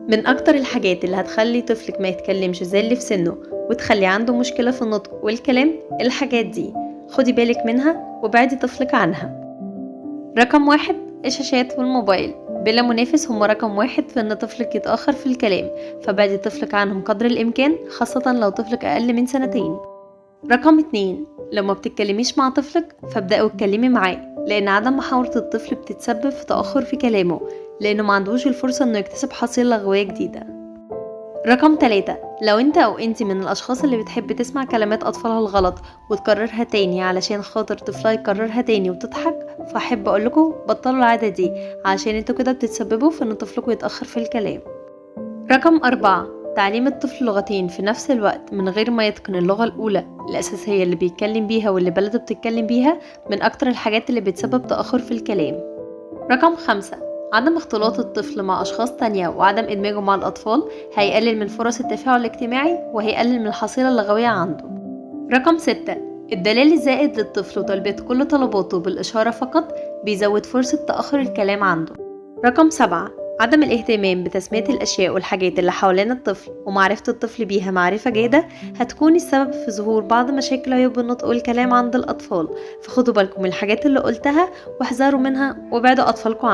من أكتر الحاجات اللي هتخلي طفلك ما يتكلمش زي اللي في سنه وتخلي عنده مشكلة في النطق والكلام الحاجات دي، خدي بالك منها وبعدي طفلك عنها. رقم 1: الشاشات والموبايل بلا منافس هما رقم 1 في ان طفلك يتأخر في الكلام، فبعدي طفلك عنهم قدر الإمكان، خاصة لو طفلك أقل من 2 سنين. رقم 2: لو ما بتتكلميش مع طفلك فابدأي اتكلمي معاه، لأن عدم محاولة الطفل بتتسبب في تأخر في كلامه، لأنه ما عندوش الفرصة انه يكتسب حصيلة لغوية جديدة. رقم 3: لو انت او انت من الاشخاص اللي بتحب تسمع كلمات اطفالها الغلط وتكررها تاني علشان خاطر طفلها يكررها تاني وتضحك، فاحب اقولكوا بطلوا العادة دي، عشان انتوا كده بتتسببوا في ان طفلكوا يتأخر في الكلام. رقم 4: تعليم الطفل لغتين في نفس الوقت من غير ما يتقن اللغة الأولى الأساسية اللي بيتكلم بيها واللي بلده بتتكلم بيها من أكتر الحاجات اللي بتسبب تأخر في الكلام. رقم 5: عدم اختلاط الطفل مع أشخاص تانية وعدم إدماجه مع الأطفال هيقلل من فرص التفاعل الاجتماعي وهيقلل من الحصيلة اللغوية عنده. رقم 6: الدلال الزائد للطفل وتلبية كل طلباته بالإشارة فقط بيزود فرصة تأخر الكلام عنده. رقم 7: عدم الاهتمام بتسمية الأشياء والحاجات اللي حوالين الطفل ومعرفة الطفل بيها معرفة جيدة هتكون السبب في ظهور بعض مشاكل عيوب النطق والكلام عند الأطفال، فخدوا بالكم من الحاجات اللي قلتها واحذروا منها وابعدوا أطفالكم عنها.